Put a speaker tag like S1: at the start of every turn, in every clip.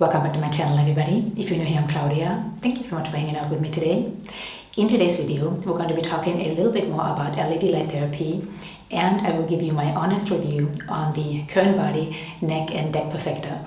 S1: Welcome back to my channel, everybody. If you're new here, I'm Claudia. Thank you so much for hanging out with me today. In today's video, we're going to be talking a little bit more about LED light therapy, and I will give you my honest review on the Currentbody neck and Dec Perfector.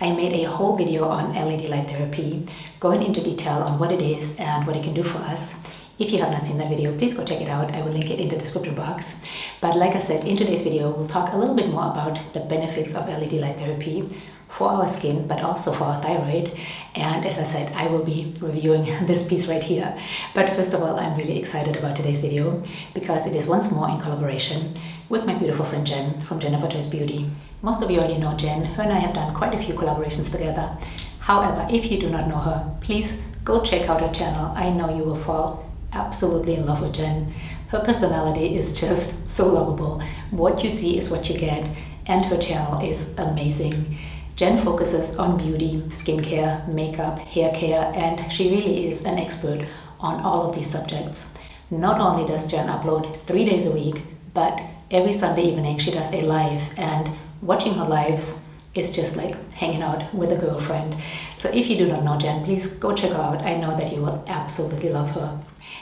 S1: I made a whole video on LED light therapy, going into detail on what it is and what it can do for us. If you have not seen that video, please go check it out. I will link it in the description box. But like I said, in today's video, we'll talk a little bit more about the benefits of LED light therapy for our skin, but also for our thyroid. And as I said, I will be reviewing this piece right here. But first of all, I'm really excited about today's video because it is once more in collaboration with my beautiful friend Jen from Jennifer Joyce Beauty. Most of you already know Jen. Her and I have done quite a few collaborations together. However, if you do not know her, please go check out her channel. I know you will fall absolutely in love with Jen. Her personality is just so lovable. What you see is what you get, and her channel is amazing. Jen focuses on beauty, skincare, makeup, hair care, and she really is an expert on all of these subjects. Not only does Jen upload 3 days a week, but every Sunday evening she does a live, and watching her lives is just like hanging out with a girlfriend. So if you do not know Jen, please go check her out. I know that you will absolutely love her.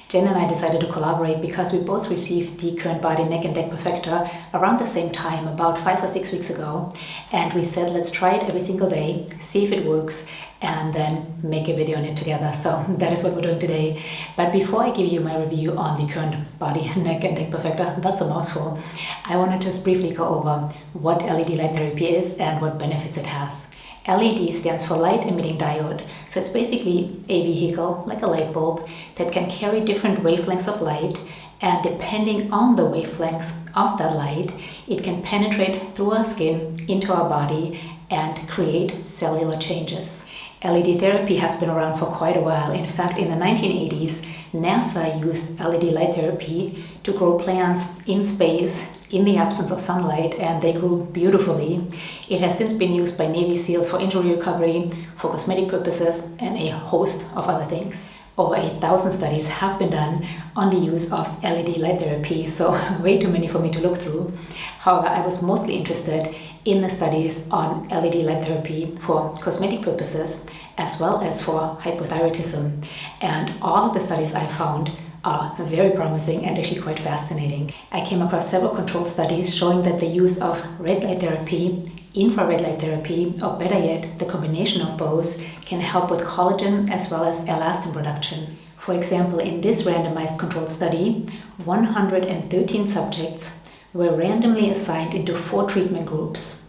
S1: Jen and I decided to collaborate because we both received the Currentbody neck and Dec Perfector around the same time, about 5 or 6 weeks ago. And we said, let's try it every single day, see if it works, and then make a video on it together. So that is what we're doing today. But before I give you my review on the Currentbody neck and Dec Perfector, that's a mouthful, I want to just briefly go over what LED light therapy is and what benefits it has. LED stands for light emitting diode. So it's basically a vehicle, like a light bulb, that can carry different wavelengths of light, and depending on the wavelengths of that light, it can penetrate through our skin into our body and create cellular changes. LED therapy has been around for quite a while. In fact, in the 1980s, NASA used LED light therapy to grow plants in space in the absence of sunlight, and they grew beautifully. It has since been used by Navy SEALs for injury recovery, for cosmetic purposes, and a host of other things. Over 1,000 studies have been done on the use of LED light therapy, so way too many for me to look through. However, I was mostly interested in the studies on LED light therapy for cosmetic purposes as well as for hypothyroidism. And all of the studies I found are very promising and actually quite fascinating. I came across several controlled studies showing that the use of red light therapy, infrared light therapy, or better yet, the combination of both, can help with collagen as well as elastin production. For example, in this randomized controlled study, 113 subjects were randomly assigned into 4 treatment groups.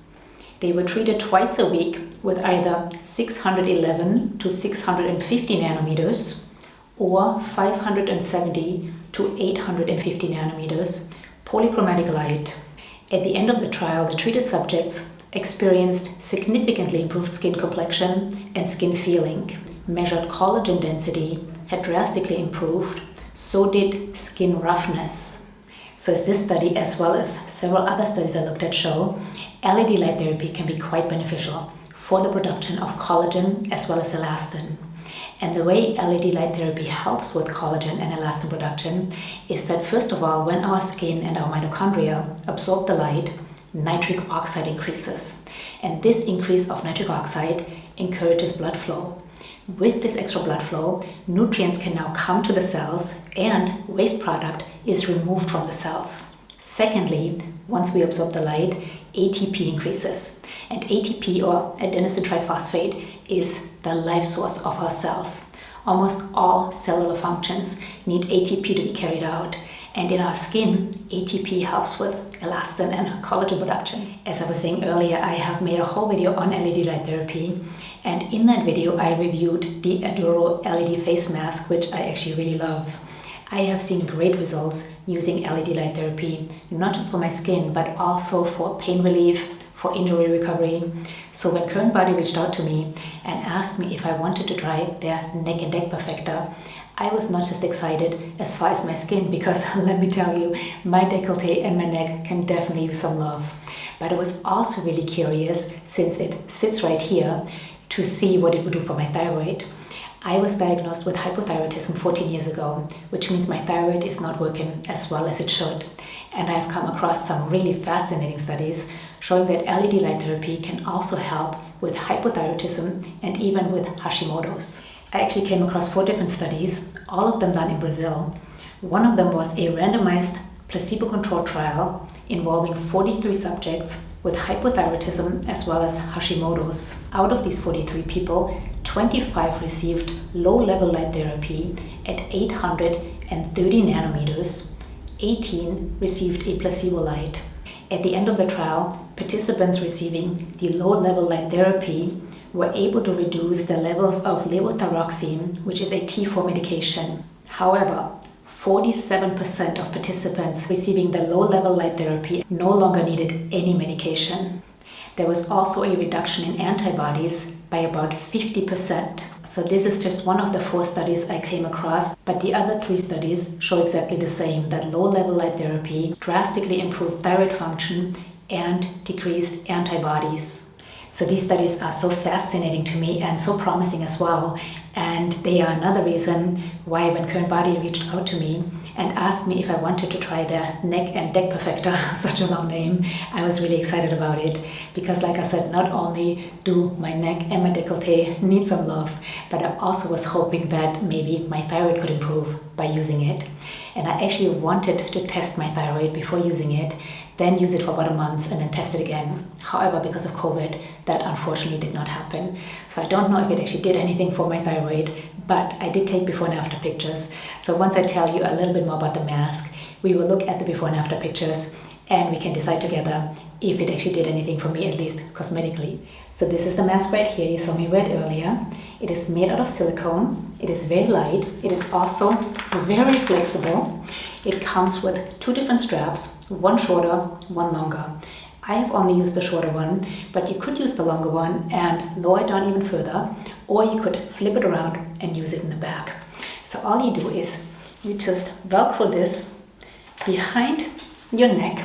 S1: They were treated twice a week with either 611 to 650 nanometers or 570 to 850 nanometers polychromatic light. At the end of the trial, the treated subjects experienced significantly improved skin complexion and skin feeling. Measured collagen density had drastically improved, so did skin roughness. So as this study, as well as several other studies I looked at, show, LED light therapy can be quite beneficial for the production of collagen as well as elastin. And the way LED light therapy helps with collagen and elastin production is that, first of all, when our skin and our mitochondria absorb the light, nitric oxide increases. And this increase of nitric oxide encourages blood flow. With this extra blood flow, nutrients can now come to the cells and waste product is removed from the cells. Secondly, once we absorb the light, ATP increases. And ATP, or adenosine triphosphate, is the life source of our cells. Almost all cellular functions need ATP to be carried out. And in our skin, ATP helps with elastin and collagen production. As I was saying earlier, I have made a whole video on LED light therapy. And in that video, I reviewed the Aduro LED face mask, which I actually really love. I have seen great results using LED light therapy, not just for my skin, but also for pain relief, for injury recovery. So when Currentbody reached out to me and asked me if I wanted to try their neck and Dec Perfector, I was not just excited as far as my skin, because let me tell you, my décolleté and my neck can definitely use some love. But I was also really curious, since it sits right here, to see what it would do for my thyroid. I was diagnosed with hypothyroidism 14 years ago, which means my thyroid is not working as well as it should. And I've come across some really fascinating studies showing that LED light therapy can also help with hypothyroidism and even with Hashimotos. I actually came across 4 different studies, all of them done in Brazil. One of them was a randomized placebo-controlled trial involving 43 subjects with hypothyroidism as well as Hashimoto's. Out of these 43 people, 25 received low-level light therapy at 830 nanometers. 18 received a placebo light. At the end of the trial, participants receiving the low-level light therapy were able to reduce the levels of levothyroxine, which is a T4 medication. However, 47% of participants receiving the low-level light therapy no longer needed any medication. There was also a reduction in antibodies by about 50%. So this is just one of the 4 studies I came across, but the other 3 studies show exactly the same, that low-level light therapy drastically improved thyroid function and decreased antibodies. So these studies are so fascinating to me and so promising as well. And they are another reason why when Currentbody reached out to me and asked me if I wanted to try their neck and Dec Perfector, such a long name, I was really excited about it. Because like I said, not only do my neck and my décolleté need some love, but I also was hoping that maybe my thyroid could improve by using it. And I actually wanted to test my thyroid before using it, then use it for about a month and then test it again. However, because of COVID, that unfortunately did not happen. So I don't know if it actually did anything for my thyroid, but I did take before and after pictures. So once I tell you a little bit more about the mask, we will look at the before and after pictures and we can decide together if it actually did anything for me, at least cosmetically. So this is the mask right here. You saw me wear it earlier. It is made out of silicone. It is very light. It is also very flexible. It comes with 2 different straps, one shorter, one longer. I have only used the shorter one, but you could use the longer one and lower it down even further, or you could flip it around and use it in the back. So all you do is you just Velcro this behind your neck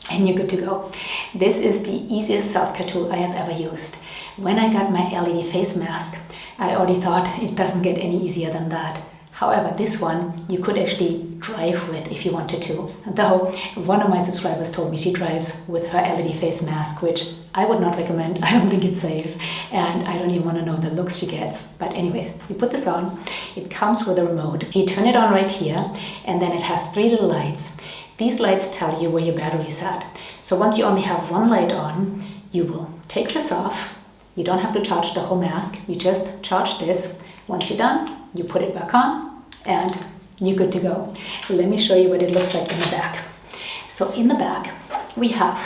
S1: and you're good to go. This is the easiest self-care tool I have ever used. When I got my LED face mask, I already thought it doesn't get any easier than that. However, this one you could actually drive with if you wanted to. Though one of my subscribers told me she drives with her LED face mask, which I would not recommend. I don't think it's safe and I don't even want to know the looks she gets. But anyways, you put this on, it comes with a remote. You turn it on right here and then it has 3 little lights. These lights tell you where your battery is at. So once you only have one light on, you will take this off. You don't have to charge the whole mask. You just charge this. Once you're done, you put it back on and you're good to go. Let me show you what it looks like in the back. So in the back, we have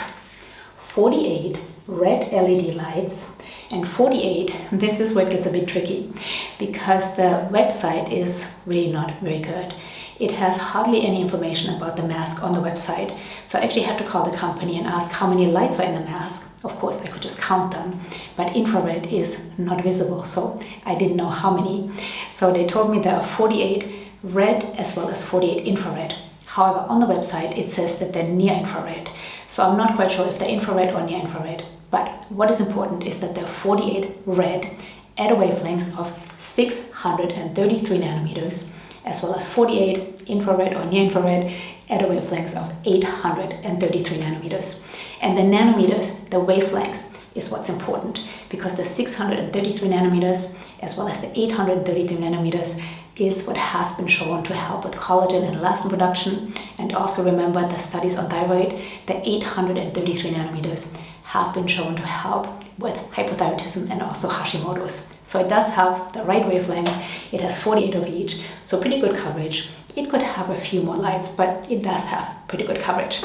S1: 48 red LED lights and 48, this is where it gets a bit tricky because the website is really not very good. It has hardly any information about the mask on the website. So I actually had to call the company and ask how many lights are in the mask. Of course, I could just count them, but infrared is not visible, so I didn't know how many. So they told me there are 48 red as well as 48 infrared. However, on the website, it says that they're near infrared. So I'm not quite sure if they're infrared or near infrared. But what is important is that there are 48 red at a wavelength of 633 nanometers, as well as 48 infrared or near infrared at a wavelength of 833 nanometers. And the nanometers, the wavelengths, is what's important because the 633 nanometers as well as the 833 nanometers is what has been shown to help with collagen and elastin production. And also remember the studies on thyroid, the 833 nanometers have been shown to help with hypothyroidism and also Hashimoto's. So it does have the right wavelengths. It has 48 of each, so pretty good coverage. It could have a few more lights, but it does have pretty good coverage.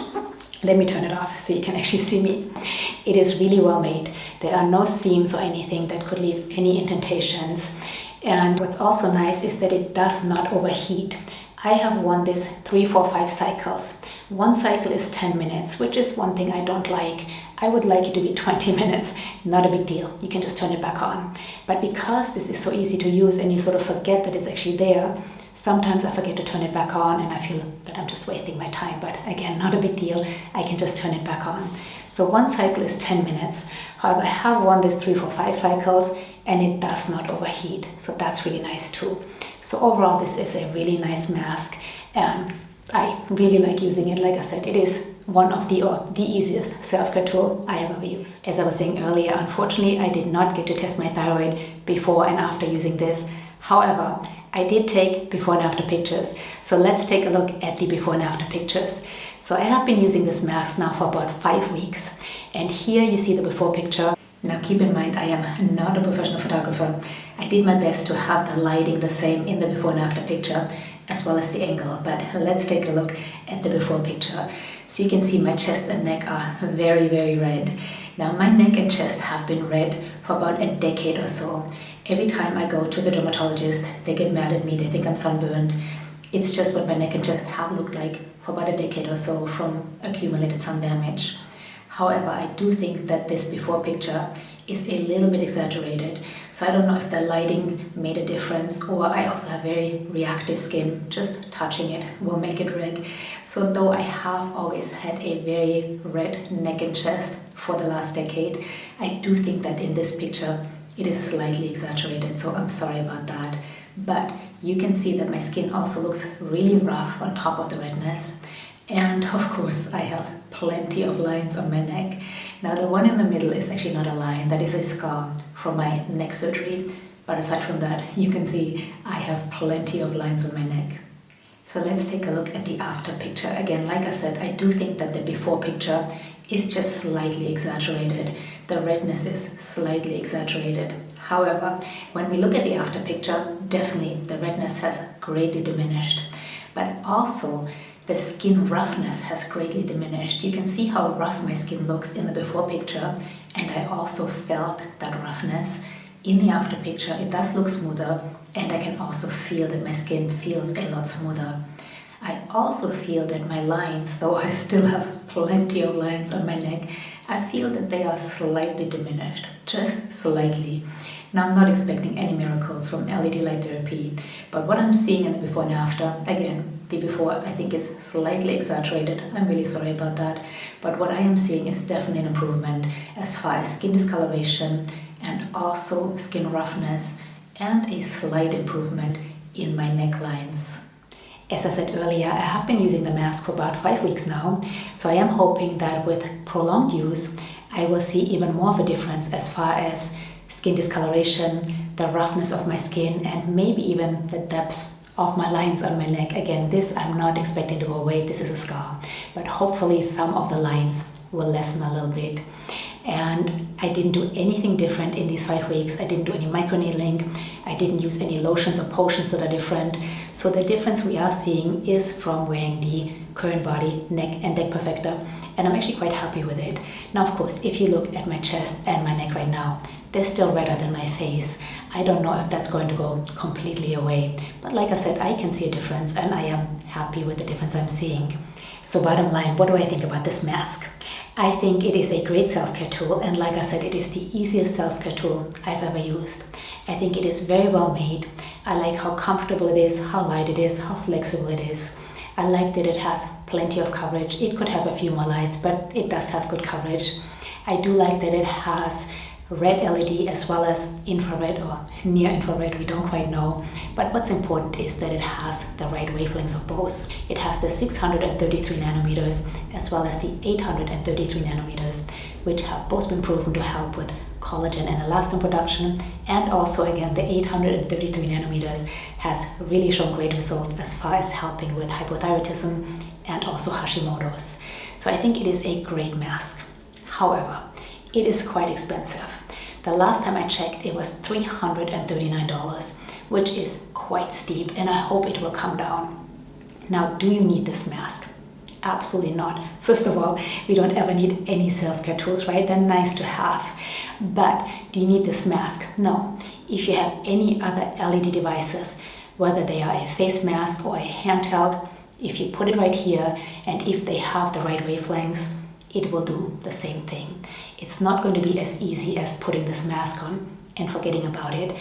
S1: Let me turn it off so you can actually see me. It is really well made. There are no seams or anything that could leave any indentations. And what's also nice is that it does not overheat. I have worn this 3, 4, 5 cycles. One cycle is 10 minutes, which is one thing I don't like. I would like it to be 20 minutes, not a big deal. You can just turn it back on. But because this is so easy to use and you sort of forget that it's actually there, sometimes I forget to turn it back on and I feel that I'm just wasting my time. But again, not a big deal. I can just turn it back on. So one cycle is 10 minutes. However, I have worn this 3, 4, 5 cycles and it does not overheat. So that's really nice too. So overall, this is a really nice mask and I really like using it. Like I said, it is one of the easiest self-care tool I have ever used. As I was saying earlier, unfortunately, I did not get to test my thyroid before and after using this. However, I did take before and after pictures. So let's take a look at the before and after pictures. So I have been using this mask now for about 5 weeks. And here you see the before picture. Now keep in mind, I am not a professional photographer. I did my best to have the lighting the same in the before and after picture, as well as the angle, but let's take a look at the before picture. So you can see my chest and neck are very, very red. Now my neck and chest have been red for about a decade or so. Every time I go to the dermatologist, they get mad at me, they think I'm sunburned. It's just what my neck and chest have looked like for about a decade or so from accumulated sun damage. However, I do think that this before picture is a little bit exaggerated. So I don't know if the lighting made a difference, or I also have very reactive skin. Just touching it will make it red. So though I have always had a very red neck and chest for the last decade, I do think that in this picture it is slightly exaggerated. So I'm sorry about that. But you can see that my skin also looks really rough on top of the redness. And of course, I have plenty of lines on my neck. Now the one in the middle is actually not a line, that is a scar from my neck surgery. But aside from that, you can see I have plenty of lines on my neck. So let's take a look at the after picture. Again, like I said, I do think that the before picture is just slightly exaggerated. The redness is slightly exaggerated. However, when we look at the after picture, definitely the redness has greatly diminished. But also, the skin roughness has greatly diminished. You can see how rough my skin looks in the before picture, and I also felt that roughness in the after picture. It does look smoother, and I can also feel that my skin feels a lot smoother. I also feel that my lines, though I still have plenty of lines on my neck, I feel that they are slightly diminished, just slightly. Now I'm not expecting any miracles from LED light therapy, but what I'm seeing in the before and after, again, the before I think is slightly exaggerated. I'm really sorry about that. But what I am seeing is definitely an improvement as far as skin discoloration and also skin roughness, and a slight improvement in my necklines. As I said earlier, I have been using the mask for about 5 weeks now, so I am hoping that with prolonged use, I will see even more of a difference as far as skin discoloration, the roughness of my skin, and maybe even the depths of my lines on my neck. Again, this I'm not expecting to go away, this is a scar, but hopefully some of the lines will lessen a little bit. And I didn't do anything different in these 5 weeks. I didn't do any microneedling. I didn't use any lotions or potions that are different. So the difference we are seeing is from wearing the Currentbody neck and Dec Perfector, and I'm actually quite happy with it. Now, of course, if you look at my chest and my neck right now, they're still redder than my face. I don't know if that's going to go completely away, but like I said, I can see a difference, and I am happy with the difference I'm seeing. So bottom line, what do I think about this mask? I think it is a great self-care tool, and like I said, it is the easiest self-care tool I've ever used. I think it is very well made. I like how comfortable it is, how light it is, how flexible it is. I like that it has plenty of coverage. It could have a few more lights, but it does have good coverage. I do like that it has red LED as well as infrared or near infrared, we don't quite know. But what's important is that it has the right wavelengths of both. It has the 633 nanometers as well as the 833 nanometers, which have both been proven to help with collagen and elastin production. And also, again, the 833 nanometers has really shown great results as far as helping with hypothyroidism and also Hashimotos. So I think it is a great mask. However, it is quite expensive. The last time I checked, it was $339, which is quite steep, and I hope it will come down. Now, do you need this mask? Absolutely not. First of all, we don't ever need any self-care tools, right? They're nice to have. But do you need this mask? No. If you have any other LED devices, whether they are a face mask or a handheld, if you put it right here, and if they have the right wavelengths, it will do the same thing. It's not going to be as easy as putting this mask on and forgetting about it,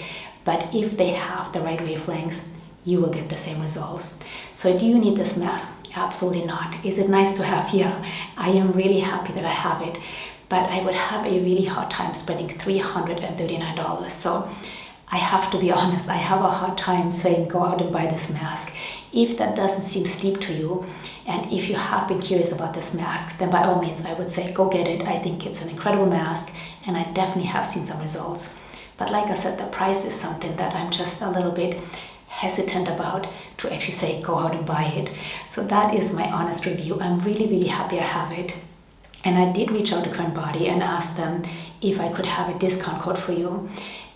S1: but if they have the right wavelengths, you will get the same results. So do you need this mask? Absolutely not. Is it nice to have? Yeah, I am really happy that I have it, but I would have a really hard time spending $339. So I have to be honest, I have a hard time saying go out and buy this mask. If that doesn't seem steep to you, and if you have been curious about this mask, then by all means I would say go get it. I think it's an incredible mask, and I definitely have seen some results. But like I said, the price is something that I'm just a little bit hesitant about to actually say go out and buy it. So that is my honest review. I'm really happy I have it. And I did reach out to Currentbody and ask them if I could have a discount code for you.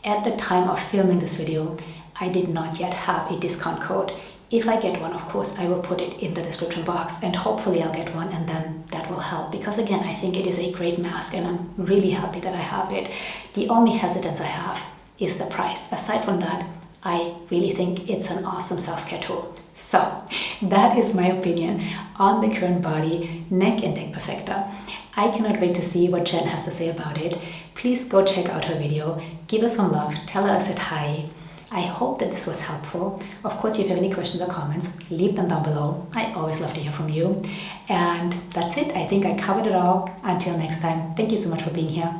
S1: At the time of filming this video, I did not yet have a discount code. If I get one, of course, I will put it in the description box, and hopefully I'll get one, and then that will help. Because again, I think it is a great mask and I'm really happy that I have it. The only hesitance I have is the price. Aside from that, I really think it's an awesome self-care tool. So that is my opinion on the Currentbody Neck and Dec Perfector. I cannot wait to see what Jen has to say about it. Please go check out her video, give her some love, tell her I said hi. I hope that this was helpful. Of course, if you have any questions or comments, leave them down below. I always love to hear from you. And that's it. I think I covered it all. Until next time, thank you so much for being here.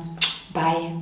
S1: Bye.